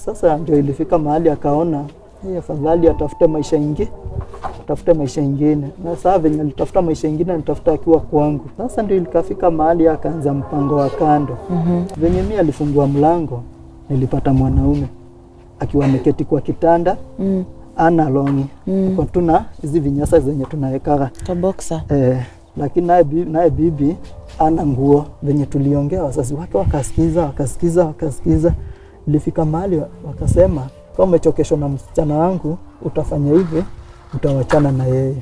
Sasa ndio ilifika mahali akaona afadhali atafute maisha ingine. Na sasa venye alitafuta maisha ingine, alitafuta akiwa kwangu. Sasa ndio ilikafika mahali akaanza mpango wa kando. Venye mimi alifungua mlango, nilipata mwanaume akiwa ameketi kwa kitanda, ana longi. Kwa tuna hizi vinyasa zenye tunaweka kwa boxer. Lakini naye bibi ana nguo. Venye tuliongea wazazi wake wakasikiza. Ilifika mahali wakasema, kama umechokeshwa na msichana wangu utafanya hivi, utawachana na yeye.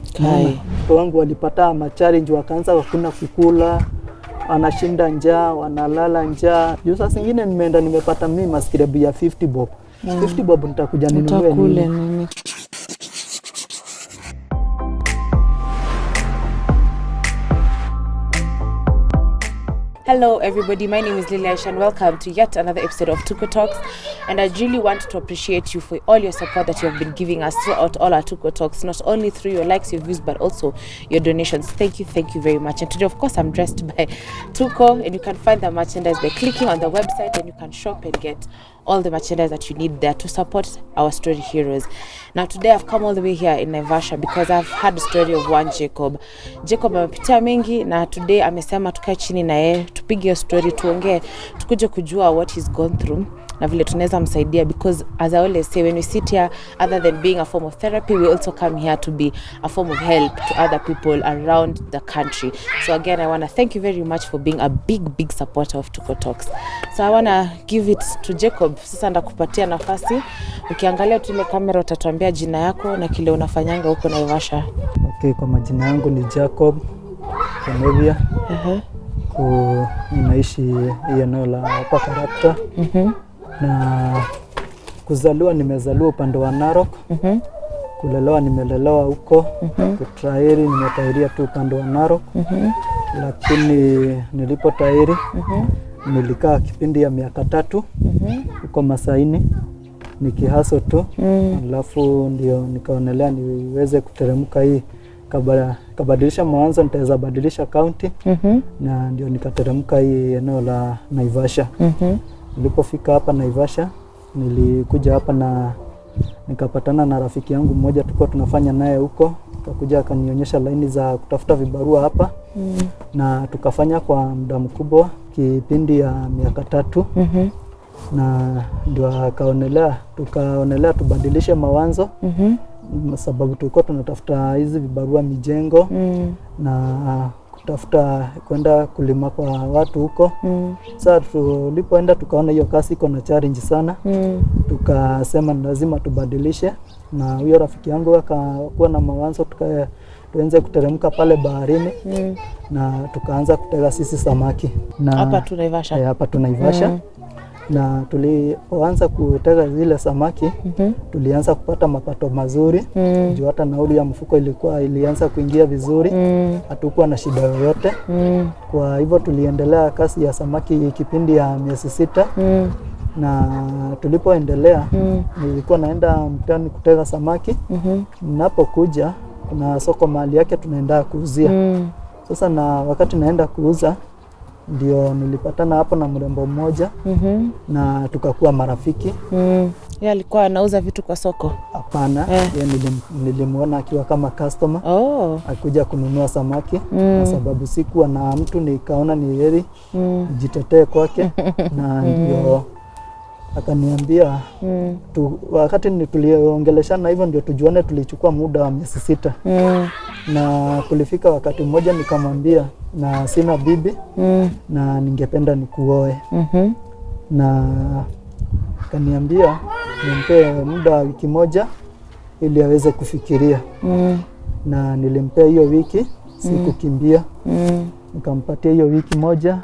Mtoto wangu walipata challenge, wakaanza hakuna kukula, wanashinda njaa, wanalala njaa. Juu saa zingine nimeenda nimepata mimi maskirabu ya 50 bob. 50 bob nitakuja ninunue nini? Hello everybody, my name is Lily Aisha and welcome to yet another episode of Tuko Talks. And I really want to appreciate you for all your support that you have been giving us throughout all our Tuko Talks, not only through your likes, your views, but also your donations. Thank you very much. And today, of course, I'm dressed by Tuko, and you can find the merchandise by clicking on the website, and you can shop and get all the merchandise that you need there to support our story heroes. Now today I've come all the way here in Naivasha because I've had the story of one Jacob. Jacob amepitia mengi, na today amesema tukae chini na yeye tupige story, tuongee, tukuje kujua what he's gone through na vile tunaweza msaidia, because as I always say, when we sit here, other than being a form of therapy, we also come here to be a form of help to other people around the country. So again, I want to thank you very much for being a big supporter of Tuko Talks. So I want to give it to Jacob. Sasa ndakupatia nafasi, ukiangalia tu ile kamera utatuambia jina yako na kile unafanyanga huko Naivasha. Okay, kwa majina yangu ni Jacob Kenevia. Ninaishi eneo la hapa Karapta. Na kuzaliwa nimezaliwa upande wa Narok. Kulelewa nimelelewa huko. Kutahiri nimetahiria tu upande wa Narok. Lakini nilipotahiri nilikaa kipindi ya miaka 3 huko Masaini nikihaso tu. Alafu ndio nikaonelea niweze kuteremka hii kabadilisha mwanzo, nitaweza badilisha county. Na ndio nikateremka hii eneo la Naivasha. Nilipofika hapa Naivasha, nilikuja hapa na nikapatana na rafiki yangu mmoja, tulikuwa tunafanya naye huko. Akakuja akanionyesha laini za kutafuta vibarua hapa. Na tukafanya kwa muda mkubwa kipindi ya miaka 3. Na ndio tukaonelea tubadilishe mawanzo. Sababu tulikuwa tunatafuta hizi vibarua mijengo. Na kutafuta kwenda kulima kwa watu huko. Sasa tulipoenda tukaona hiyo kazi iko na challenge sana. Tukasema lazima tubadilishe, na huyo rafiki yangu akakuwa na mawazo tuanze kuteremka pale baharini. Na tukaanza kutega sisi samaki. Na hapa tu Naivasha. Hapa tu Naivasha. Na tulipoanza kutega zile samaki, tulianza kupata mapato mazuri. Juu hata nauli ya mfuko ilianza kuingia vizuri. Hatukuwa na shida yoyote. Kwa hivyo tuliendelea kazi ya samaki kipindi ya miezi 6. Na tulipoendelea nilikuwa naenda mtaani kutega samaki. Ninapokuja kuna soko mahali yake tunaenda kuuzia. Sasa na wakati naenda kuuza, ndio nilipatana hapo na mrembo mmoja. Na tukakuwa marafiki. Yeye alikuwa anauza vitu kwa soko? Hapana, yeye nilimuona akiwa kama customer. Akuja kununua samaki. Na sababu sikuwa na mtu, nikaona ni heri jitetee kwake. Na ndio akaniambia wakati tuliongeleshana hivyo ndio tujuane. Tulichukua muda wa miezi 6. Na kulifika wakati mmoja nikamwambia na sina bibi. Na ningependa nikuoe. Na akaniambia nimpe muda wa wiki moja ili aweze kufikiria. Na nilimpea hiyo wiki, sikukimbia. Nikampatia hiyo wiki moja.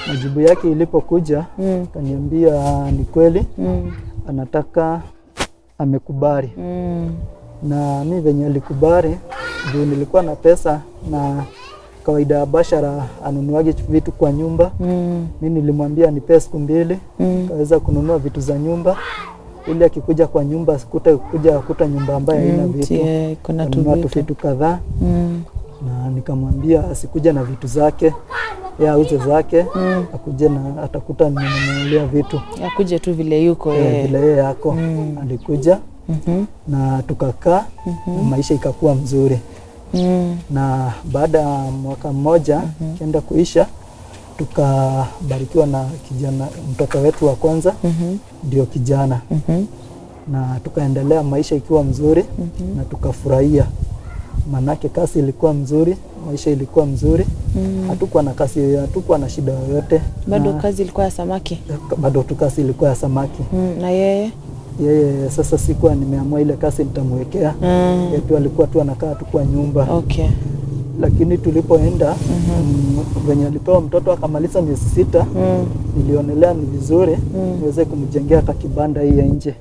Majibu yake ilipokuja, akaniambia ni kweli anataka, amekubali. Na mimi venye alikubali, ndio nilikuwa na pesa, na kawaida ya bashara anunuaje vitu kwa nyumba. Mimi nilimwambia nipe siku 2 kaweza kununua vitu za nyumba, ili akikuja kwa nyumba kukuta nyumba ambayo haina vitu. Kuna vitu kadhaa. Na nikamwambia asikuja na vitu zake, yeye auze zake, akuje na atakuta nimenunulia vitu. Akuje tu vile yuko yeye. Vile yeye yako. Alikuja na tukakaa na maisha ikakuwa mzuri. Na baada ya mwaka mmoja kenda kuisha, tukabarikiwa na kijana, mtoto wetu wa kwanza ndio kijana. Na tukaendelea maisha ikiwa mzuri na tukafurahia. Manake kasi ilikuwa mzuri, maisha ilikuwa mzuri. Hatukuwa na kasi, hatukuwa na shida yoyote. Bado kazi ilikuwa ya samaki? Bado tu kasi ilikuwa ya samaki. Na yeye? Yeye sasa sikuwa nimeamua ile kasi nitamwekea. Yetu alikuwa tu anakaa tu kwa nyumba. Okay. Lakini tulipoenda venye alipewa mtoto akamaliza miezi 6, nilionelea ni vizuri niweze kumjengea kibanda hii ya nje.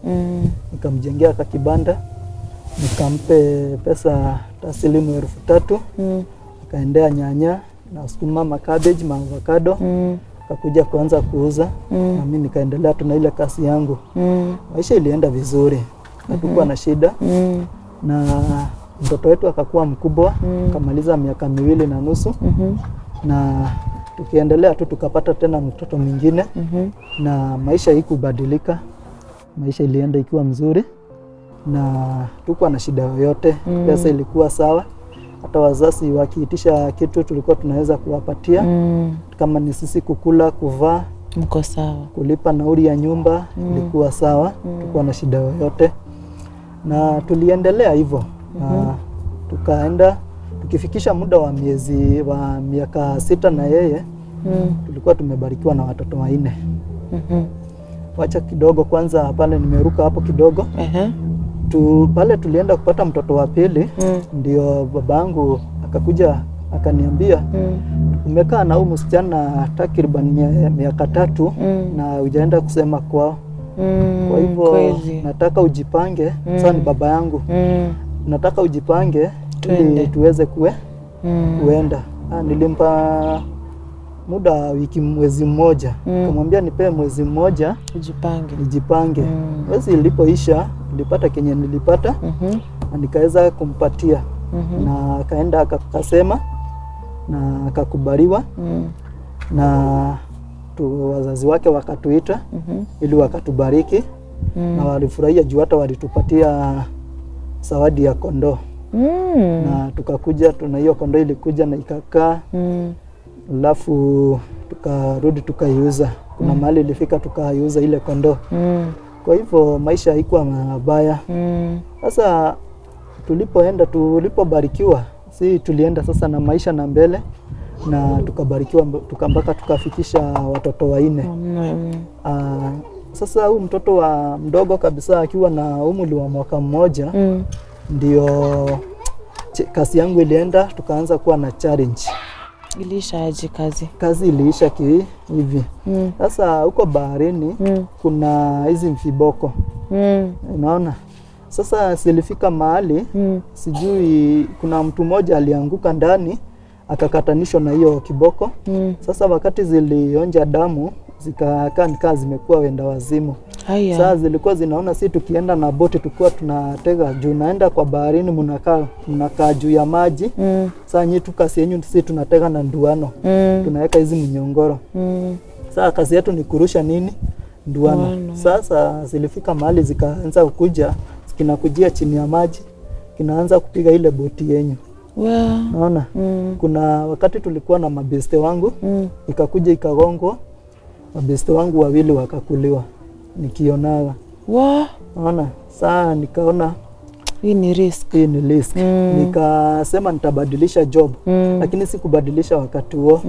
Nikamjengea kibanda, nikampe pesa taslimu 3,000. Akaendea nyanya na sukuma, cabbage, avocado. Akakuja kuanza kuuza na mimi nikaendelea tu na ile kasi yangu. Maisha ilienda vizuri. Hatukuwa na shida. Na mtoto wetu akakuwa mkubwa, akamaliza miaka 2.5. Na tukiendelea tu tukapata tena mtoto mwingine. Na maisha haikubadilika. Maisha ilienda ikiwa mzuri na tukuwa na shida yoyote. Pesa ilikuwa sawa. Hata wazazi wakiitisha kitu tulikuwa tunaweza kuwapatia. Kama ni sisi kukula, kuvaa, mko sawa. Kulipa nauli ya nyumba ilikuwa sawa. Tukuwa na shida yoyote. Na tuliendelea hivyo. Na tukaenda tukifikisha muda wa miaka 6 na yeye tulikuwa tumebarikiwa na watoto 4. Wacha kidogo kwanza pale nimeruka hapo kidogo. Pale tulienda kupata mtoto wa pili. Ndio babangu akakuja akaniambia, umekaa na huyu msichana takriban miaka 3 na hujaenda kusema kwao. Kwa hivyo nataka ujipange. Sasa ni baba yangu. Nataka ujipange ili tuweze kuenda. Nilimpa muda mwezi mmoja. Kamwambia nipe mwezi mmoja nijipange. Mwezi ilipoisha nilipata kenye nilipata na nikaweza kumpatia. Na akaenda akasema na akakubaliwa. Na wazazi wake wakatuita ili wakatubariki. Na walifurahia juu hata walitupatia zawadi ya kondoo. Na tukakuja tuna hiyo kondoo ilikuja na ikakaa. Alafu tukarudi tukaiuza. Kuna mahali ilifika tukaiuza ile kondoo. Kwa hivyo maisha haikuwa mabaya. Sasa tulipobarikiwa, si tulienda sasa na maisha na mbele. Na tukabarikiwa mpaka tukafikisha watoto 4. Sasa huyu mtoto wa mdogo kabisa akiwa na umri wa mwaka mmoja ndio kasi yangu ilienda, tukaanza kuwa na challenge. Iliisha aje kazi? Kazi iliisha hivi. Sasa huko baharini kuna hizi mfiboko. Unaona? Sasa silifika mahali sijui kuna mtu mmoja alianguka ndani akakatanishwa na hiyo kiboko. Sasa wakati zilionja damu zikakaa nikaa zimekuwa wenda wazimu. Sasa zilikuwa zinaona si tukienda na boti tukua tunatega juu naenda kwa baharini mnakaa juu ya maji. Sasa nyi kasi yenyu si tunatega na nduano. Tunaweka hizi mnyongoro. Sasa kazi yetu ni kurusha nduano. Sasa zilifika mahali zikaanza kukuja, kinakujia chini ya maji, kinaanza kupiga ile boti yenyu. Naona kuna wakati tulikuwa na mabeste wangu ikakuja ikagongwa, mabeste wangu 2 wakakuliwa nikionaga. Naona saa nikaona hii ni risk. Nikasema nitabadilisha job. Lakini sikubadilisha wakati huo.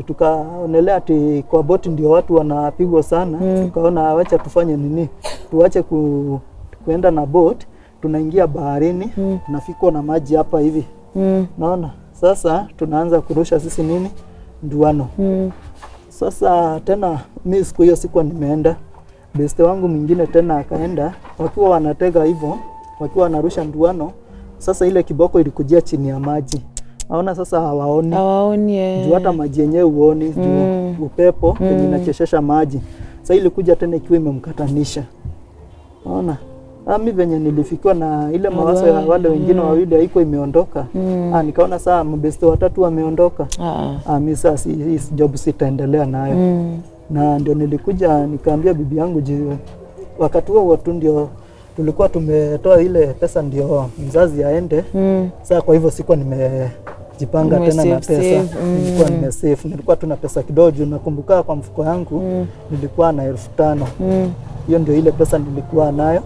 Tukaonelea ati kwa boti ndio watu wanapigwa sana. Tukaona wacha tufanye nini? Tuache kuenda na boat, tunaingia baharini, tunafikwa na maji hapa hivi. Naona sasa tunaanza kurusha sisi nduano. Sasa tena mimi siku hiyo sikuwa nimeenda. Beste wangu mwingine tena akaenda, wakiwa wanatega hivyo, wakiwa wanarusha nduano. Sasa ile kiboko ilikujia chini ya maji. Naona sasa hawaoni. Juu hata maji yenyewe uoni, juu upepo yenye inacheshesha maji. Sasa ilikuja tena ikiwa imemkatanisha. Naona Mimi venye nilifikiwa na ile mawazo ya wale wengine wawili haiko imeondoka. Nikaona saa mbeste watatu wameondoka. Mimi sasa hii job sitaendelea nayo. Na ndio nilikuja nikaambia bibi yangu wakati huo watu ndio tulikuwa tumetoa ile pesa ndio mzazi aende. Sasa kwa hivyo sikuwa nimejipanga tena na pesa. Nilikuwa nimesave. Nilikuwa tuna pesa kidogo, nakumbuka kwa mfuko yangu nilikuwa na 1500. Hiyo ndio ile pesa nilikuwa nayo.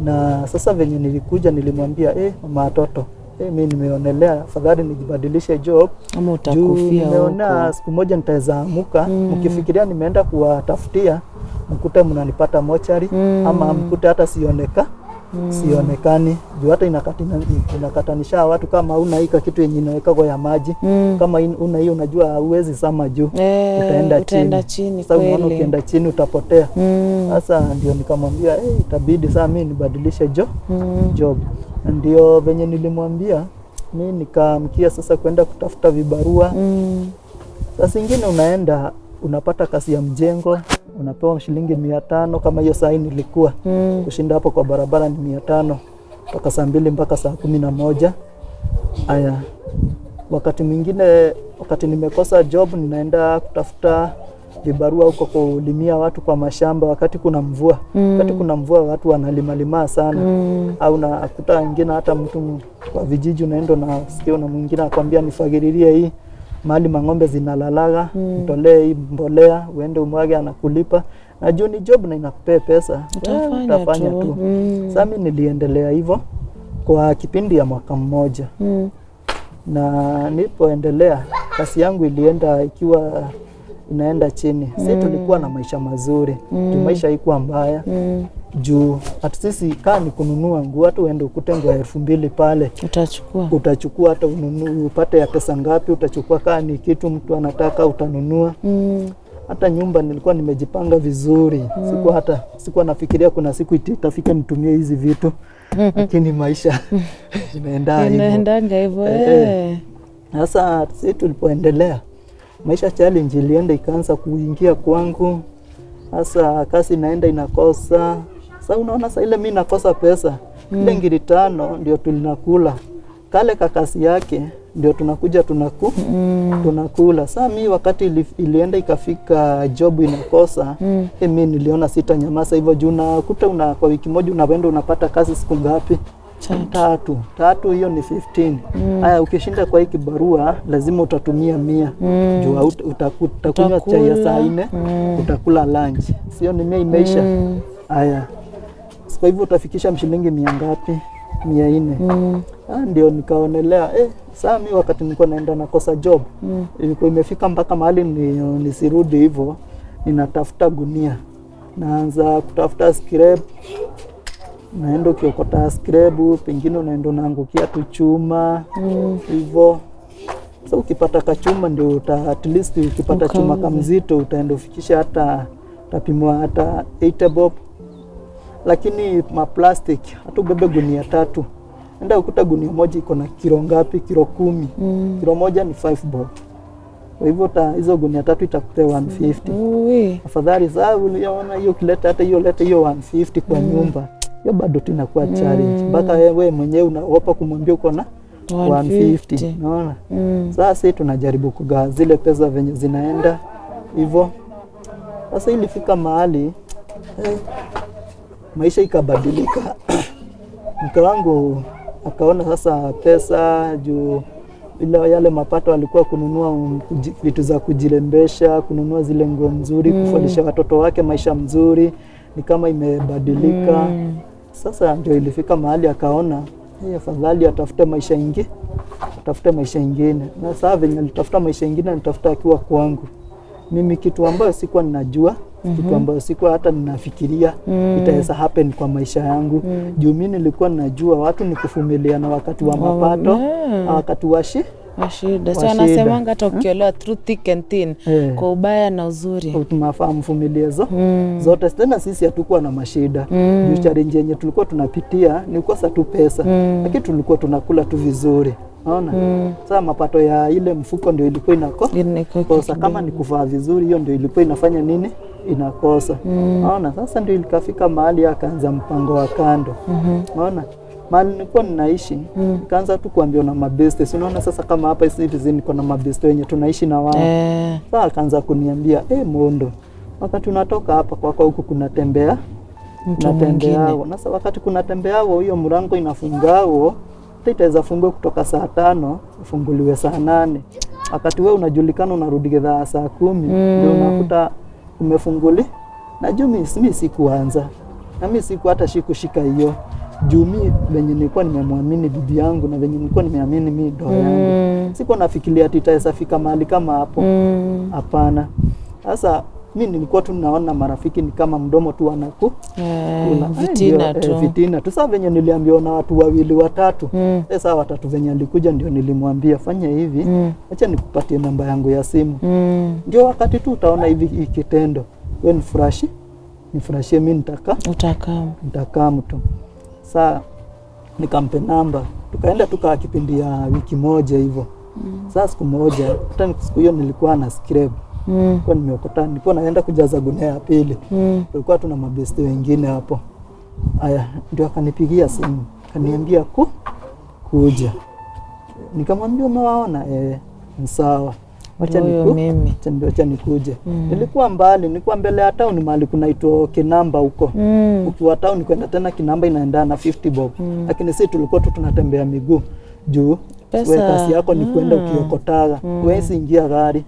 Na sasa venye nilikuja nilimwambia mama watoto, mimi nimeonelea afadhali nijibadilishe job ama utakufia huko. Nimeona siku moja nitaweza amuka, mkifikiria nimeenda kuwatafutia mkute mnanipata mochari ama mkute hata sionekani. Juu hata inakatanisha watu kama una hika kitu yenye inaweka kwa ya maji. Kama una hiyo unajua huwezi sama juu. Utaenda chini. Sasa unaona ukienda chini utapotea. Sasa ndio nikamwambia itabidi sasa mimi nibadilishe job. Ndio venye nilimwambia mimi nikamkia sasa kwenda kutafuta vibarua. Sasa ingine unaenda unapata kazi ya mjengo, unapewa shilingi 500 kama hiyo saa nilikuwa. Kushinda hapo kwa barabara ni 500 kutoka saa 2 mpaka saa 11. Haya. Wakati mwingine wakati nimekosa job ninaenda kutafuta vibarua huko kulimia watu kwa mashamba wakati kuna mvua. Wakati kuna mvua watu wanalima sana. Au nakuta wengine hata mtu kwa vijiji unaenda na sikio na mwingine akwambia nifagililie hii mahali mang'ombe zinalalaga, mtolee hii mbolea, uende umwage anakulipa. Na juu ni job na inakupea pesa, utafanya tu. Sasa mimi niliendelea hivyo kwa kipindi ya mwaka mmoja. Na nilipoendelea kasi yangu ilienda ikiwa inaenda chini. Sisi tulikuwa na maisha mazuri. Maisha haikuwa mbaya. Juu at sisi kani kununua nguo hata uende ukute nguo 2000 pale utachukua hata ununue upate ya pesa ngapi utachukua kani kitu mtu anataka utanunua. Hata nyumba nilikuwa nimejipanga vizuri. Sikuwa nafikiria kuna siku itafika nitumie hizi vitu. Lakini maisha inaendanga hivyo. Sasa sisi tulipoendelea maisha challenge ilienda ikaanza kuingia kwangu. Sasa kazi inaenda inakosa. Sasa unaona sasa ile mimi nakosa pesa. Ile ngiri 5 ndio tulinakula. Kale kakasi yake ndio tunakuja tunakula. Sasa mimi wakati ilienda ikafika job inakosa, mimi niliona sitanyamaza hivyo juu nakuta kwa wiki moja unaenda unapata kazi siku ngapi? 3 hiyo ni 15. Haya ukishinda kwa hii kibarua lazima utatumia 100. Juu utakunywa chai ya saa 4, utakula lunch. Sio ni 100 imeisha. Haya. Kwa hivyo utafikisha shilingi 100 ngapi? 400. Ndio nikaonelea sasa mimi wakati nilikuwa naenda nakosa job, ilikuwa imefika mpaka mahali nisirudi hivyo, ninatafuta gunia. Naanza kutafuta scrap. Naenda ukiokota scrap, pengine unaenda unaangukia tu chuma hivyo. Sasa ukipata kachuma ndio at least ukipata chuma kamzito utaenda ufikisha hata utapimwa hata 8 bob. Lakini plastic hata ubebe gunia 3. Enda ukuta gunia moja iko na kilo ngapi? Kilo 10. Kilo moja ni 5 bob. Kwa hivyo hizo gunia 3 itakupea 150. Afadhali sasa uliona hiyo kileta hata hiyo leta hiyo 150 kwa nyumba. Hiyo bado tunakuwa challenge. Mpaka wewe mwenyewe unaogopa kumwambia uko na 150. Unaona? Sasa sisi tunajaribu kugawa zile pesa venye zinaenda hivyo. Sasa ilifika mahali maisha ikabadilika. Mke wangu akaona sasa pesa juu ile yale mapato alikuwa kununua vitu za kujirembesha, kununua zile nguo nzuri, kufundisha watoto wake maisha mzuri, ni kama imebadilika. Sasa ndio ilifika mahali akaona afadhali atafute maisha ingine. Na sasa venye alitafuta maisha ingine alitafuta akiwa kwangu. Mimi kitu ambayo sikuwa ninajua, kitu ambayo sikuwa hata ninafikiria itaweza happen kwa maisha yangu. Juu mimi nilikuwa ninajua watu ni kuvumiliana wakati wa mapato, wakati wa shida. Sasa anasemanga hata ukiolewa through thick and thin, kwa ubaya na uzuri. Tunafaa mvumilie zote. Tena sisi hatukuwa na mashida. Juu challenge yenye tulikuwa tunapitia ni kukosa tu pesa. Lakini tulikuwa tunakula tu vizuri. Unaona? Sasa mapato ya ile mfuko ndio ilikuwa inakosa. Kama ni kuvaa vizuri hiyo ndio ilikuwa inafanya nini? inakosa. Naona sasa ndio ilikafika mahali akaanza mpango wa kando. Naona mahali nilikuwa ninaishi nikaanza tu kuambia na mabeste. Si unaona sasa kama hapa hivi niko na mabeste wenye tunaishi na wao. Sasa akaanza kuniambia Mondo, wakati unatoka hapa kwako huku kunatembea natembeao. Na sasa wakati kunatembeao hiyo mlango inafungao itaweza fungua kutoka saa 5 ufunguliwe saa 8. Wakati wewe unajulikana unarudi gedha saa 10 ndio unakuta umefunguli. Na juu mimi sikuanza. Na mimi siku hata shika hiyo. Juu mimi venye nilikuwa nimemwamini bibi yangu na venye nilikuwa nimeamini mimi ndoa yangu. Siko nafikiria ati itaweza fika mahali kama hapo. Hapana. Sasa mimi nilikuwa tu naona marafiki ni kama mdomo tu wanaku vitina tu. Vitina tu. Sasa venye niliambiwa na watu 2 watatu. Sasa watatu venye alikuja ndio nilimwambia fanya hivi, acha nikupatie namba yangu ya simu. Ndio wakati tu utaona hivi kitendo. Wewe nifurashie mimi nitakaa mtu. Sasa nikampe namba. Tukaenda tukaa kipindi ya wiki moja hivyo. Sasa siku moja, hata siku hiyo nilikuwa na scrap. Kwa nimeokota, nilikuwa naenda kujaza gunia ya pili. Tulikuwa tuna mabeste wengine hapo. Aya, ndio akanipigia simu. Kaniambia kuja. Nikamwambia umewaona? Ni sawa. Acha nikuje. Nilikuwa mbali, nilikuwa mbele ya town mahali kunaitwa Kinamba huko. Ukiwa town kwenda tena Kinamba inaenda na 50 bob. Lakini sisi tulikuwa tu tunatembea miguu. Juu wewe kasi yako ni kwenda ukiokotaga. Wewe ingia gari.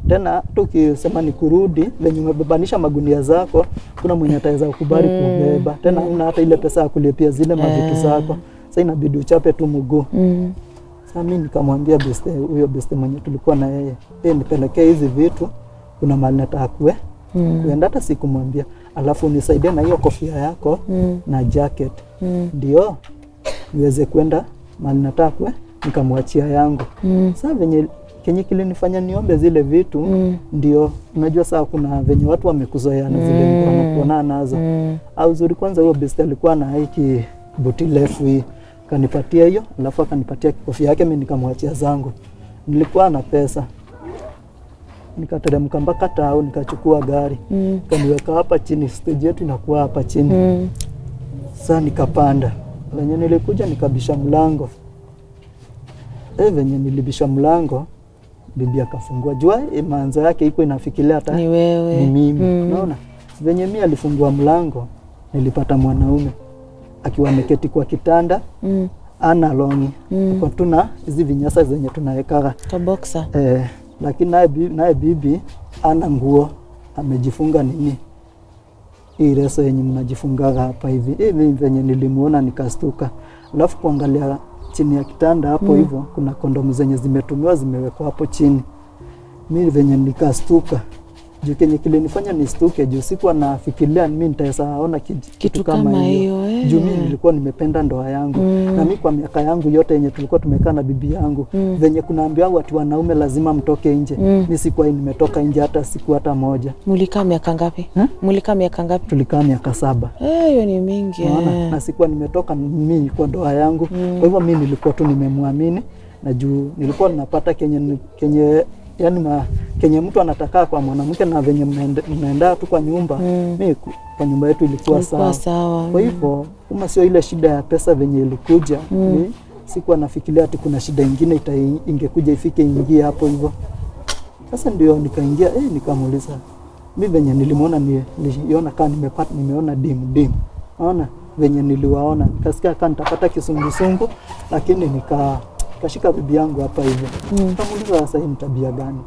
Tena tukisema ni kurudi, venye umebebanisha magunia zako, kuna mwenye ataweza kukubali kubeba. Tena una hata ile pesa ya kulipia zile mavitu zako. Sasa inabidi uchape tu mguu. Sasa mimi nikamwambia huyo beste mwenye tulikuwa na yeye, nipelekee hizi vitu, kuna mahali nataka kuenda. Hata sikumwambia, alafu unisaidie na hiyo kofia yako na jacket. Ndio niweze kwenda mahali nataka nikamwachia yangu. Sasa venye kilinifanya niombe zile vitu ndio unajua saa kuna venye watu wamekuzoea na zile wanakuona nazo. Au uzuri kwanza huyo besti alikuwa na hiki buti refu hii. Kanipatia hiyo, alafu akanipatia kofia yake, mimi nikamwachia zangu. Nilikuwa na pesa. Nikateremka mpaka tao, nikachukua gari. Kaniweka hapa chini, stage yetu inakuwa hapa chini. Sasa nikapanda. Venye nilikuja nikabisha mlango. Venye nilibisha mlango, bibi akafungua. Jua maanzo yake iko inafikiria hata ni wewe. Ni mimi. Unaona? Venye mimi alifungua mlango, nilipata mwanaume akiwa ameketi kwa kitanda, ana longi. Kwa tuna hizi vinyasa zenye tunaweka kwa boxer. Lakini naye bibi ana nguo amejifunga nini? Hii leso yenye mnajifungaga hapa hivi. Hivi venye nilimuona nikastuka. Alafu kuangalia chini ya kitanda hapo hivyo kuna kondomu zenye zimetumiwa zimewekwa hapo chini. Mimi venye nikastuka. Juu kenye kilinifanya nistuke juu sikuwa nafikiria mimi nitaona kitu kama hiyo. Juu mimi nilikuwa nimependa ndoa yangu. Na mimi kwa miaka yangu yote yenye tulikuwa tumekaa na bibi yangu, venye kunaambiwa watu wanaume lazima mtoke nje. Mimi sikuwa nimetoka nje hata siku hata moja. Mulikaa miaka ngapi? Tulikaa miaka 7. Hiyo ni mingi. Na sikuwa nimetoka mimi kwa ndoa yangu. Kwa hivyo mimi nilikuwa tu nimemwamini na juu nilikuwa ninapata kenye kenye mtu anataka kwa mwanamke na venye mnaenda tu kwa nyumba. Mimi kwa nyumba yetu ilikuwa sawa. Kwa hivyo kama sio ile shida ya pesa venye ilikuja, sikuwa nafikiria ati kuna shida nyingine ingekuja ifike ingie hapo hivyo. Sasa ndio nikaingia nikamuuliza. Mimi venye nilimuona niliona kama nimeona dim. Unaona venye niliwaona nikasikia kama nitapata kisungusungu, lakini nikashika bibi yangu hapa hivyo. Nikamuuliza sasa hii tabia gani?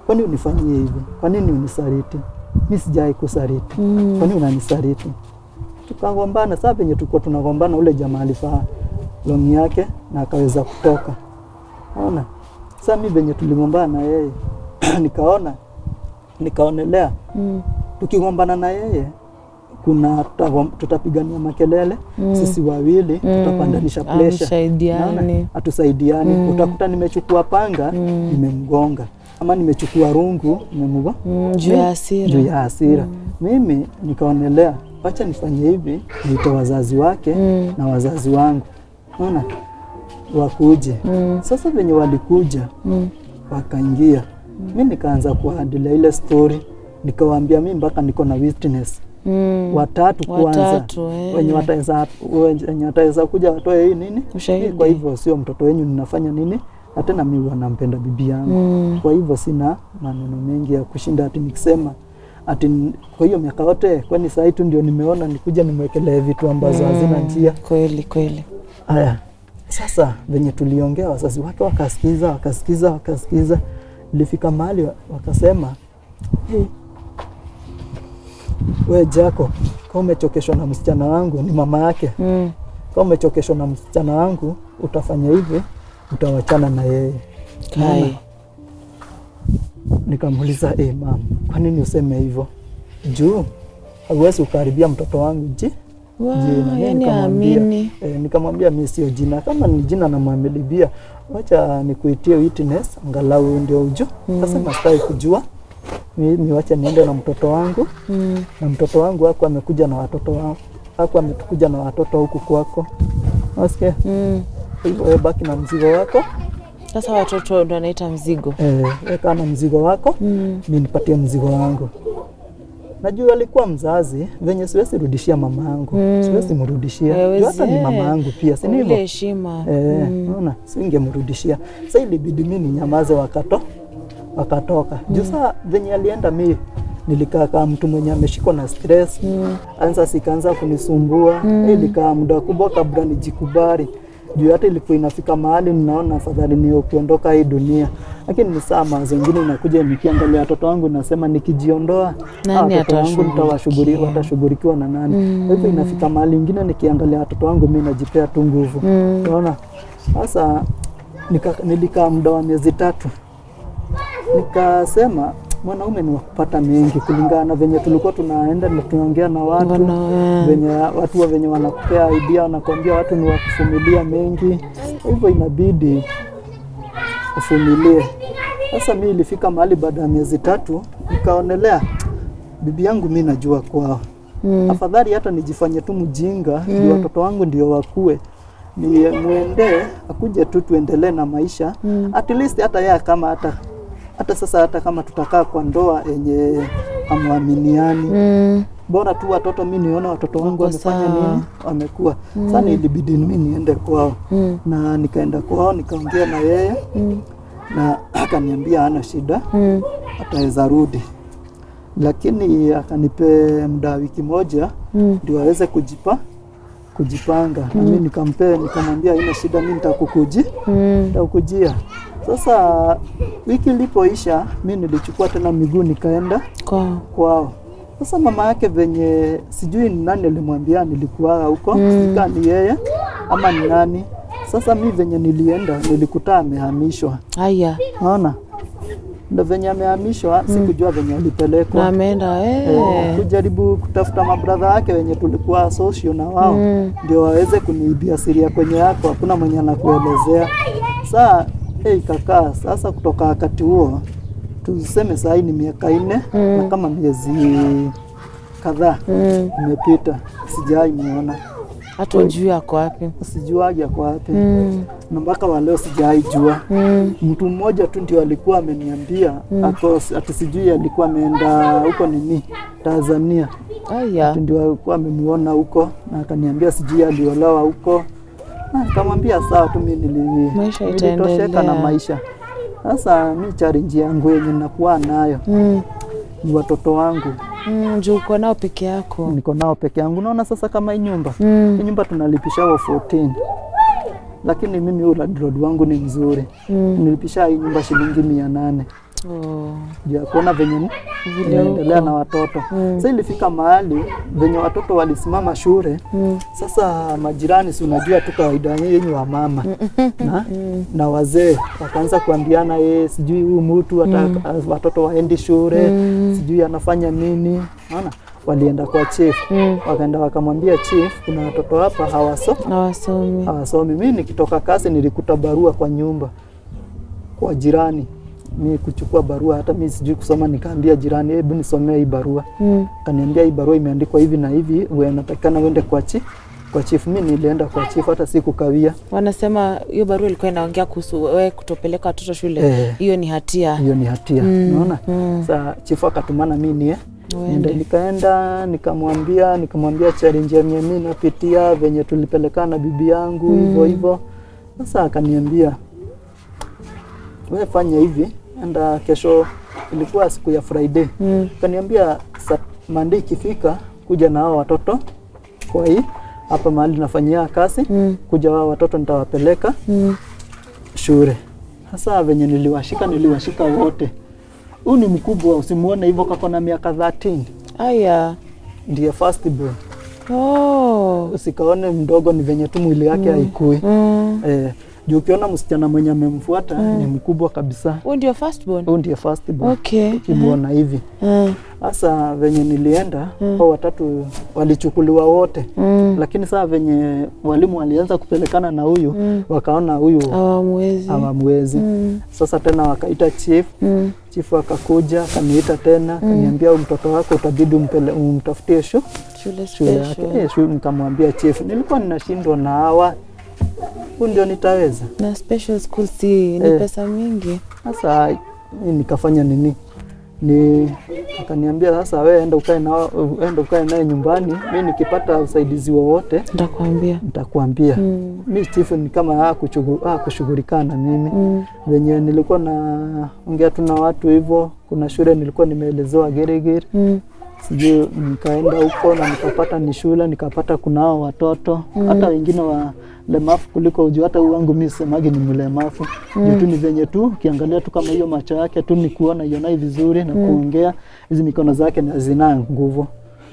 Kwa nini unifanyie hivi? Kwa nini unisaliti? Mimi sijai kusaliti. Kwa nini unanisaliti? Tukagombana. Sasa venye tulikuwa tunagombana, ule jamaa alifaa longi yake na akaweza kutoka. Unaona? Sasa mimi venye tuligombana na yeye nikaonelea tukigombana na yeye kuna tutapigania makelele, sisi wawili tutapandanisha pressure. Hatusaidiani. Utakuta nimechukua panga nimemgonga, ama nimechukua rungu nimemgonga juu ya hasira. Mimi nikaonelea acha nifanye hivi, niite wazazi wake na wazazi wangu. Unaona? Wakuje. Sasa venye walikuja wakaingia, mimi nikaanza kuhadilia ile story. nikawaambia mimi mpaka niko na witness watatu kwanza wenye wataweza kuja watoe hii nini ushahidi. Kwa hivyo sio mtoto wenyu ninafanya nini, hata na mimi wanampenda bibi yangu. Kwa hivyo sina maneno mengi ya kushinda ati nikisema ati kwa hiyo miaka yote, kwani saa hii tu ndio nimeona nikuja nimwekelee vitu ambazo hazina njia. Kweli. Haya, sasa venye tuliongea wazazi wake wakasikiza. Ilifika mahali wakasema, hey, we Jacob, kama umechokeshwa na msichana wangu, ni mama yake. Kama umechokeshwa na msichana wangu, utafanya hivi, utawachana na yeye. Nikamuuliza, mama, kwa nini useme hivyo? Juu hauwezi ukaribia mtoto wangu nikamwambia mimi sio jina, kama ni jina na mwamilibia, wacha nikuitie witness angalau ndio ujue. Sasa sitaki kujua, mimi wacha niende na mtoto wangu. Na mtoto wangu wako amekuja na watoto wao, hako amekuja na watoto huku kwako, unasikia? Hivyo baki na mzigo wako. Sasa watoto ndo anaita mzigo. Weka na mzigo wako, mimi nipatie mzigo wangu. Najua alikuwa mzazi, venye siwezi rudishia mama yangu. Siwezi mrudishia. Hata ni mama yangu pia, si ndivyo? Ile heshima. Unaona, singemrudishia. Sasa ilibidi mimi ninyamaze wakatoka. Juu saa venye alienda mimi nilikaa kama mtu mwenye ameshikwa na stress. Anza sikaanza kunisumbua. Nilikaa muda kubwa kabla nijikubali. Juu hata ilikuwa inafika mahali ninaona afadhali ni kuondoka hii dunia. Lakini ni saa mawazo mengine inakuja nikiangalia watoto wangu nasema nikijiondoa nani watashughulikiwa na nani? Hivyo inafika mahali nyingine nikiangalia watoto wangu mimi najipea tu nguvu. Unaona? Sasa nilikaa muda wa miezi 3. Nikasema mwanaume ni wakupata mengi kulingana na venye tulikuwa tunaenda na tunaongea na watu venye watu venye wanakupea idea, wanakuambia watu ni wakuvumilia mengi, hivyo inabidi uvumilie. Sasa mimi ilifika mahali baada ya miezi 3 nikaonelea bibi yangu mimi najua kwao. Afadhali hata nijifanye tu mjinga ndio watoto wangu ndio wakue, ni muende akuje tu tuendelee na maisha. At least hata yeye kama hata sasa hata kama tutakaa kwa ndoa yenye amwaminiani, bora tu watoto mimi niona watoto wangu wamefanya nini, wamekuwa. Sasa ilibidi mimi niende kwao. Na nikaenda kwao nikaongea na yeye na akaniambia hana shida, ataweza rudi. Lakini akanipe muda wiki moja ndio aweze kujipanga. Na mimi nikamwambia haina shida, mimi nitakukujia. Sasa wiki ilipoisha mimi nilichukua tena miguu nikaenda kwao. Sasa mama yake venye sijui ni nani alimwambia nilikuwa huko, sika ni yeye ama ni nani. Sasa mimi venye nilienda nilikuta amehamishwa. Haya. Unaona? Ndio venye amehamishwa, sikujua venye alipelekwa. Na ameenda kujaribu kutafuta mabrother yake wenye tulikuwa social na wao ndio waweze kuniibia siri kwenye yako, hakuna mwenye anakuelezea. Sasa kakaa sasa kutoka wakati huo tuseme saa hii ni miaka 4 na kama miezi kadhaa imepita sijai muona. Hata ujui yako wapi? Sijuagi yako wapi. Na mpaka wa leo sijai jua. Mtu mmoja tu ndio alikuwa ameniambia ati sijui alikuwa ameenda huko nini Tanzania. Ndio alikuwa amemuona huko na akaniambia sijui aliolewa huko. Nikamwambia sawa tu, mimi nilitosheka na maisha. Sasa mimi challenge yangu yenye ninakuwa nayo ni watoto wangu. Juu uko nao peke yako. Niko nao peke yangu. Unaona sasa kama hii nyumba tunalipisha 14. Lakini mimi ule landlord wangu ni mzuri. Nilipisha hii nyumba shilingi 800. Ndio kuona venye ninaendelea na watoto. Sasa ilifika mahali venye watoto walisimama shule. Sasa majirani si unajua tu kawaida yenyewe wa mama na wazee wakaanza kuambiana sijui huyu mtu watoto waendi shule, sijui anafanya nini. Unaona? Walienda kwa chief, wakaenda wakamwambia chief kuna watoto hapa hawasomi. Mimi nikitoka kazi nilikuta barua kwa nyumba kwa jirani. Mimi kuchukua barua, hata mimi sijui kusoma, nikaambia jirani hebu nisomee hii barua. Kaniambia hii barua imeandikwa hivi na hivi, wewe unatakana uende kwa chief. Mimi nilienda kwa chief, hata sikukawia. Wanasema hiyo barua ilikuwa inaongea kuhusu wewe kutopeleka watoto shule. Hiyo ni hatia. Hiyo ni hatia. Unaona? Sasa chief akatumana mimi nikaenda nikamwambia challenge ya mimi napitia venye tulipelekana bibi yangu hivyo. Sasa akaniambia wewe fanya hivi, enda kesho, ilikuwa siku ya Friday. Akaniambia Monday ikifika kuja na hao watoto kwa hii hapa mahali nafanyia kazi, kuja wao watoto nitawapeleka shule. Sasa venye niliwashika wote. Huyu ni mkubwa, usimuone hivyo, kako na miaka 13. Aya. Ndiye first born. Usikaone mdogo, ni venye tu mwili yake haikui. Juu ukiona msichana mwenye amemfuata ni mkubwa kabisa. Huyu ndio first born? Huyu ndio first born. Okay. Ukimuona hivi. Sasa venye nilienda, hao watatu walichukuliwa wote. Lakini saa venye walimu walianza kupelekana na huyu, wakaona huyu hawamwezi. Sasa tena wakaita chief. Chief akakuja, kaniita tena, kaniambia mtoto wako utabidi umtafutie shule yake. Nikamwambia chief, nilikuwa ninashindwa na hawa. Ndio nitaweza. Na special school ni pesa mingi. Sasa nikafanya nini? Akaniambia sasa wewe enda ukae naye nyumbani, mimi nikipata usaidizi wowote nitakwambia. Mimi chief ni kama kushughulika na mimi. Venye nilikuwa naongea tu na watu hivyo, kuna shule nilikuwa nimeelezewa Geregere. Sijui nikaenda huko na nikapata ni shule, nikapata kunao watoto hata wengine walemavu kuliko ujua. Hata wangu mimi semagi ni mlemavu. Tu ni venye tu ukiangalia tu kama hiyo macho yake tu ni kuona yonai vizuri na kuongea, hizi mikono zake hazina nguvu.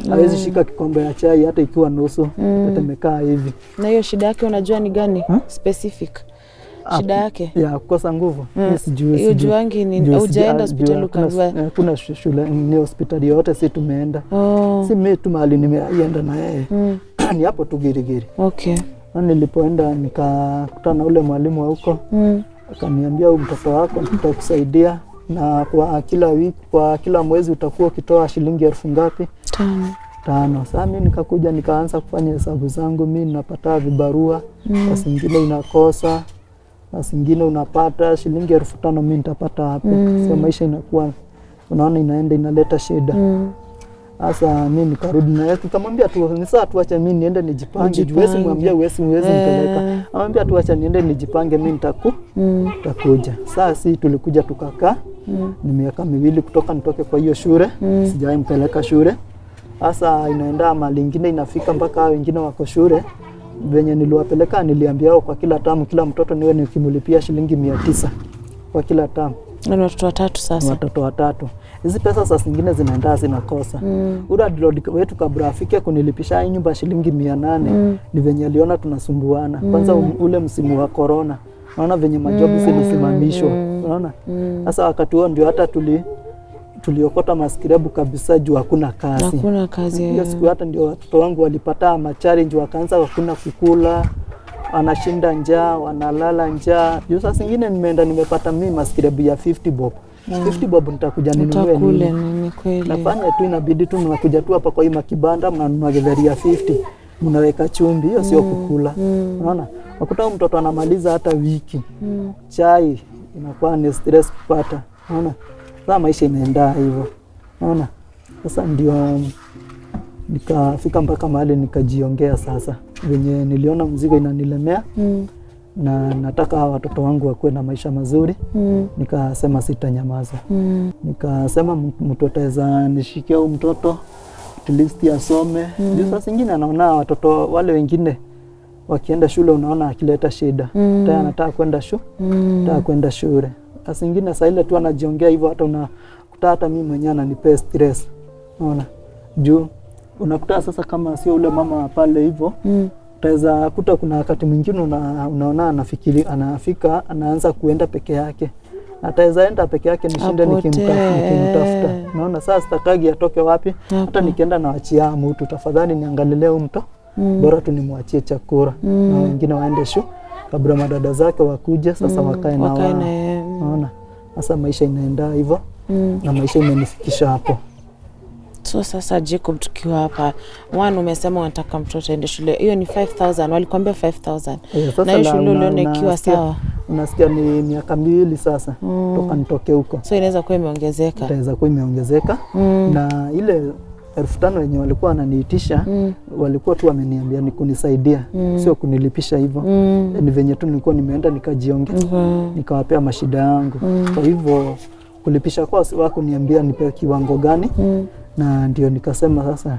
Hawezi shika kikombe ya chai hata ikiwa nusu. Temekaa hivi. Na hiyo shida yake unajua ni gani? Specific. Shida yake ya kukosa nguvu. Sijui. Hiyo juangi ni hujaenda hospitali ukajua? Kuna shule ni hospitali yote si tumeenda. Si mimi tu mahali nimeenda na yeye. Ni hapo tu Girigiri. Okay. Nilipoenda nikakutana na ule mwalimu wa huko. Akaniambia huyu mtoto wako nitakusaidia, na kwa kila wiki, kwa kila mwezi utakuwa ukitoa shilingi 1000 ngapi? 5. Sasa mimi nikakuja nikaanza kufanya hesabu zangu, mimi ninapata vibarua, saa nyingine inakosa, saa nyingine unapata shilingi 5000, mimi nitapata hapo. Sasa maisha inakuwa, unaona, inaenda inaleta shida. Sasa mimi nikarudi na yeye, nikamwambia tu ni sawa, tuache mimi niende nijipange. Juwezi mwambia uwezi mpeleka. Amwambia tuache niende nijipange, mimi nitakuja. Sasa tulikuja tukakaa. Ni miaka 2 kutoka nitoke kwa hiyo shule, sijawahi mpeleka shule. Sasa inaenda mali nyingine inafika mpaka wengine wako shule. Venye niliwapeleka niliambia wao kwa kila tamu kila mtoto niwe nikimlipia shilingi 900 kwa kila tamu. Na watoto watatu sasa. Watoto watatu. Hizi pesa sasa zingine zinaenda zinakosa. Ule Lord wetu kabla afike kunilipisha nyumba shilingi 800, ni venye aliona tunasumbuana. Kwanza ule msimu wa corona. Unaona venye majobu zilisimamishwa. Unaona? Sasa wakati huo ndio hata tuliokota maskirebu kabisa juu hakuna kazi. Hakuna kazi. Hiyo siku hata ndio watoto wangu walipata challenge, wakaanza hakuna kukula. Wanashinda njaa, wanalala njaa. Juu saa zingine nimeenda nimepata mimi maskirebu ya 50 bob. 50 bob nitakuja ninunue nini kweli. Nafanya tu inabidi tu mnakuja tu hapa kwa hii makibanda mnanunua githeri ya 50. Mnaweka chumvi, hiyo sio kukula. Unaona? Wakuta mtoto anamaliza hata wiki. Chai inakuwa ni stress kupata. Unaona? Sasa maisha inaenda hivyo. Unaona? Sasa ndio nikafika mpaka mahali nikajiongea sasa. Venye niliona mzigo inanilemea. Na nataka watoto wangu wakuwe na maisha mazuri. Nikasema sitanyamaza. Nikasema mtu ataweza nishikia huyu mtoto at least asome. Sasa zingine anaona watoto wale wengine wakienda shule, unaona akileta shida. Tayari anataka kwenda shule. Sasa zingine sasa ile tu anajiongea hivyo, hata unakuta hata mimi mwenyewe ananipa stress. Unaona? Juu unakuta sasa kama sio ule mama pale hivyo, utaweza kuta kuna wakati mwingine unaona anafika anaanza kuenda peke yake. Ataweza enda peke yake nishinde nikimtafuta. Unaona sasa sitakagi atoke wapi? Hata nikienda naachia mtu, tafadhali niangalilie huyu mto. Bora tu nimwachie chakula. Na wengine waende kabla madada zake wakuje sasa wakae na wao. Unaona? Sasa maisha inaenda hivyo. Na maisha imenifikisha hapo. So sasa Jacob, tukiwa hapa, umesema unataka mtoto aende shule. Hiyo ni 5,000, walikwambia 5,000. Na hiyo shule uliona ikiwa sawa? Unasikia ni miaka 2 sasa toka nitoke huko. So inaweza kuwa imeongezeka? Inaweza kuwa imeongezeka. Na ile 5,000 wenye walikuwa wananiitisha walikuwa tu wameniambia ni kunisaidia, sio kunilipisha hivyo. Ni venye tu nilikuwa nimeenda nikajiongeza, nikawapea mashida yangu. Kwa hivyo kulipisha kwa wako niambia nipe kiwango gani, na ndio nikasema sasa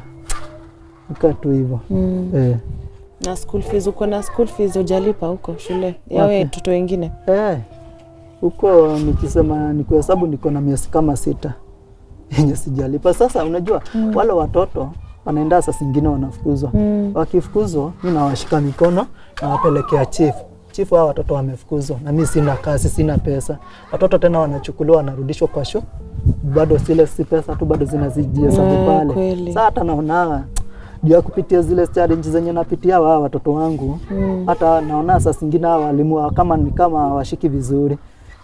nikaa tu hivyo. Na school fees, uko na school fees hujalipa huko shule yawe watoto wengine? Huko nikisema nikuhesabu niko na miezi kama 6 yenye sijalipa. Sasa unajua wale watoto wanaenda saa zingine wanafukuzwa. Wakifukuzwa mimi nawashika mikono na wapelekea chief hao watoto wamefukuzwa na mimi sina kazi, sina pesa. Watoto tena wanachukuliwa wanarudishwa kwa shule. Bado si pesa tu, bado zinazijia sababu pale. Sasa hata naona juu ya kupitia zile challenge zenye napitia watoto wangu, hata naona saa zingine walimu kama washiki vizuri.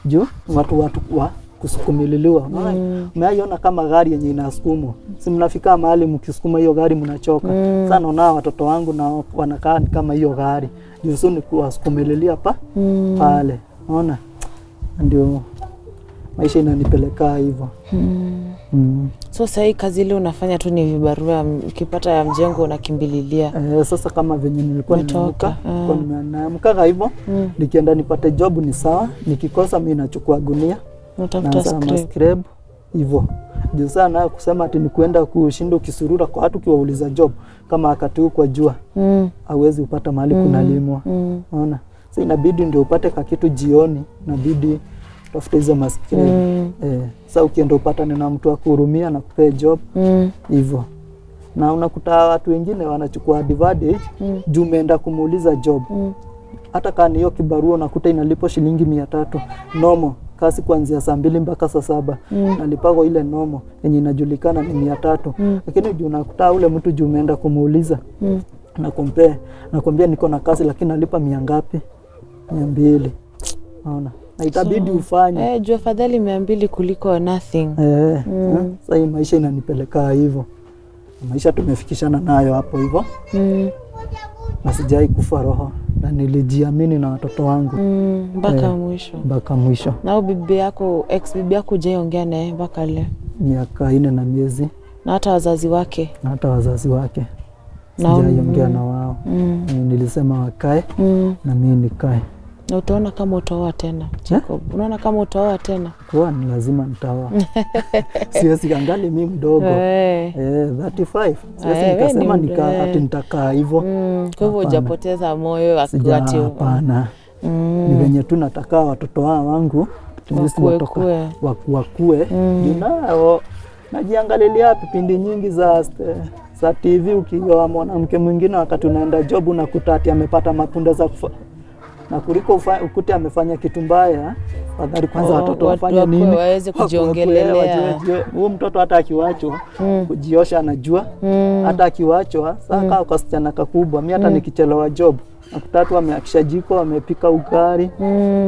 Juu watu wa kusukumililiwa. Umeaiona kama gari yenye inasukumwa. Si mnafika mahali mkisukuma hiyo gari mnachoka. Sasa naona watoto wangu na wanakaa kama hiyo gari. Juu ni kuwasukumililia pale. Unaona? Ndio maisha inanipeleka hivyo. So sasa hii kazi ile unafanya tu ni vibarua, ukipata ya mjengo unakimbililia? Sasa kama venye nilikuwa nimeamka hivyo, nikienda nipate job ni sawa, nikikosa mimi nachukua gunia natafuta scrap hivyo. Juu sana kusema ati ni kuenda kushinda ukisurura kwa watu kiwauliza job kama wakati huu kwa jua hauwezi upata mahali kunalimwa. Unaona? Sasa inabidi ndio upate kitu jioni, inabidi tafuta hizo maskini. Sasa ukienda upatane na mtu wa kuhurumia na kupea job hivyo. Na unakuta watu wengine wanachukua advantage juu umeenda kumuuliza job. Hata kama hiyo kibarua unakuta inalipo shilingi 300 nomo, kasi kuanzia saa 2 mpaka saa 7. Nalipago ile nomo yenye inajulikana ni 300. Lakini juu unakuta ule mtu juu umeenda kumuuliza na compare, nakwambia niko na kasi lakini nalipa 100 ngapi? 200. Unaona? Na itabidi ufanye. Juu afadhali 200 kuliko nothing. Sasa hii maisha inanipeleka hivyo. Maisha tumefikishana nayo hapo hivyo. Na sijai kufa roho. Na nilijiamini na watoto wangu. Mpaka mwisho. Na bibi yako, ex-bibi yako hujaongea naye mpaka leo? Miaka 4 na miezi. Na hata wazazi wake? Na hata wazazi wake. Sijaiongea na wao. Nilisema wakae na mimi nikae. Na utaona kama utaoa tena, Jacob? Unaona kama utaoa tena? Kwa ni lazima nitaoa. Siwezi angali mimi mdogo. 35. Siwezi nikasema ati nitakaa hivyo. Kwa hivyo hujapoteza moyo wakati hapana. Ni venye tu nataka watoto wangu wakue. Ninao najiangalilia vipindi nyingi za TV, ukiwa mwanamke mwingine wakati unaenda job unakuta ati amepata mapunda za na kuliko ukute amefanya kitu mbaya, fadhali kwanza watoto wafanye nini waweze kujiongelelea. Huyo mtoto hata akiwachwa kujiosha anajua, hata akiwachwa sasa kwa sichana kakubwa. Mimi hata nikichelewa job nakutatu ameakisha jiko, amepika ugali.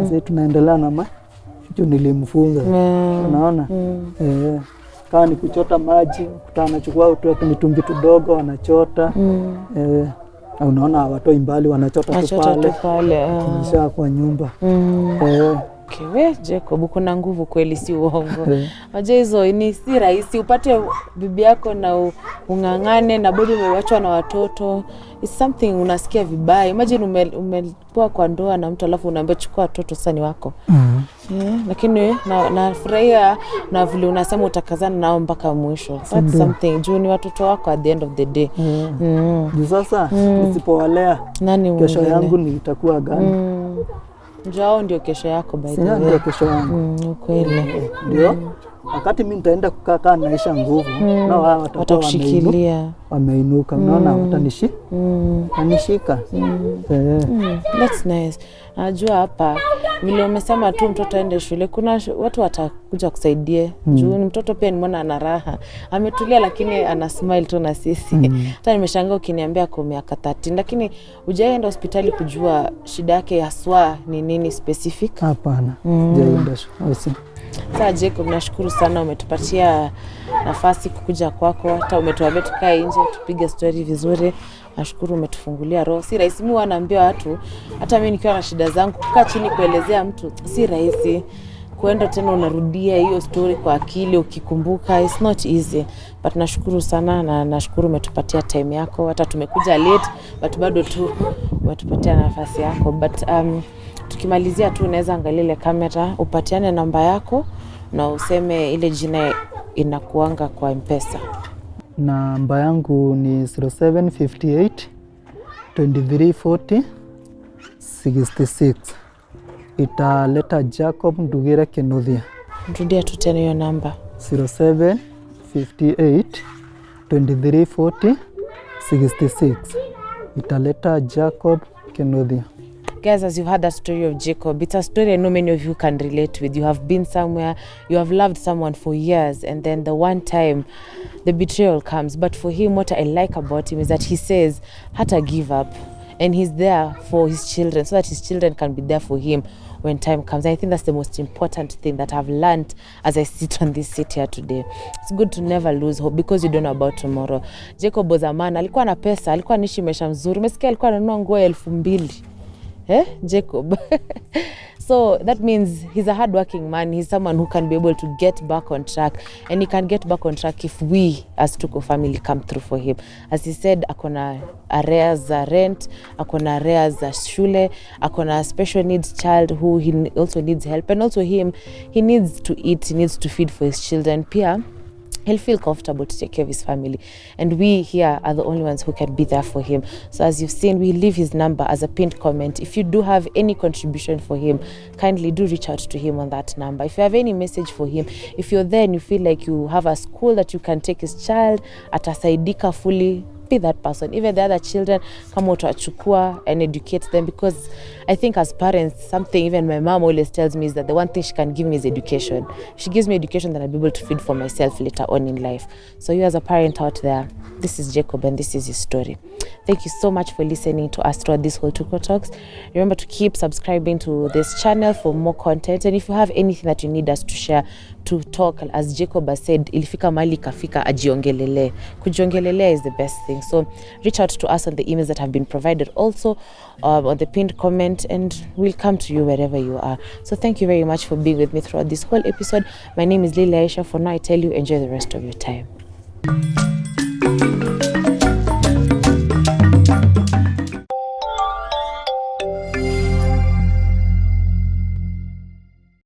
Sasa tunaendelea na kitu nilimfunza. Unaona? Kama ni kuchota maji, anachukua mitungi tudogo wanachota. Unaona watoi mbali wanachota tu pale. Kisha kwa nyumba. Okay, Jacob, kuna nguvu kweli, si uongo. Unajua hizo ni si rahisi upate bibi yako na ungangane na bado umewachwa na watoto. It's something unasikia vibaya. Imagine umepoa kwa ndoa na mtu alafu unaambia chukua watoto sasa ni wako. Lakini nafurahia na vile unasema utakazana nao mpaka mwisho. That's something. Juu ni watoto wako at the end of the day. Sasa nisipowalea kesho yangu nitakuwa gani? Njoo ndio kesho yako by the way. Ndio kesho yangu. Kweli. Ndio. Wakati mimi nitaenda kukaa naisha nguvu, na wao watakushikilia. Wameinuka, unaona wanishika. That's nice. Najua hapa vile umesema tu mtoto aende shule, kuna watu watakuja kusaidia. Juu mtoto pia nimeona ana raha. Ametulia lakini ana smile tu na sisi. Hata nimeshangaa ukiniambia kwa miaka 30, lakini hujaenda hospitali kujua shida yake haswa ni nini specific? Hapana. Sijaenda hospitali. Sasa Jacob, nashukuru sana umetupatia nafasi kukuja kwako, hata umetuambia tukae nje tupige story vizuri. Nashukuru umetufungulia roho. Si rahisi, mimi wanaambia watu, hata mimi nikiwa na shida zangu kukaa chini kuelezea mtu si rahisi. Kuenda tena unarudia hiyo story kwa akili ukikumbuka, it's not easy. But nashukuru sana na nashukuru umetupatia time yako. Hata tumekuja late but bado tu umetupatia nafasi yako. But tukimalizia tu unaweza angalia ile kamera, upatiane namba yako na useme ile jina inakuanga kwa M-Pesa. Namba yangu ni 0758 2340 66. Italeta Jacob Ndugire Kinuthia. Rudia tu tena hiyo namba. 0758 2340 66. Italeta Jacob Kinuthia. Guys, as you've heard the story of Jacob, it's a story I know many of you can relate with. You have been somewhere, you have loved someone for years, and then the one time the betrayal comes. But for him, what I like about him is that he says, hata give up. And he's there for his children, so that his children can be there for him when time comes. I think that's the most important thing that I've learned as I sit on this seat here today. It's good to never lose hope because you don't know about tomorrow. Jacob was a man, alikuwa na pesa, alikuwa anaishi maisha mzuri. Umesikia alikuwa ananunua nguo 2,000. Jacob. So that means he's a hardworking man. He's someone who can be able to get back on track, and he can get back on track if we as Tuko family come through for him. As he said, akona arrears za rent, akona arrears za shule, akona special needs child who he also needs help, and also he needs to eat, he needs to feed for his children. Pia he'll feel comfortable to take care of his family. And we here are the only ones who can be there for him. So as you've seen, we leave his number as a pinned comment. If you do have any contribution for him, kindly do reach out to him on that number. If you have any message for him, if you're there and you feel like you have a school that you can take his child, atasaidika fully, be that person. Even the other children, come out to achukua and educate them, because I think as parents, something even my mom always tells me is that the one thing she can give me is education. If she gives me education, then I'll be able to feed for myself later on in life. So you as a parent out there, this is Jacob and this is his story. Thank you so much for listening to us throughout this whole Tuko Talks. Remember to keep subscribing to this channel for more content, and if you have anything that you need us to share, to talk, as Jacob has said, ilifika mali kafika ajiongelele. Kujiongelele is the best thing. So reach out to us on the emails that have been provided also on the pinned comment, and we'll come to you wherever you are. So thank you very much for being with me throughout this whole episode. My name is Lily Aisha. For now, I tell you, enjoy the rest of your time.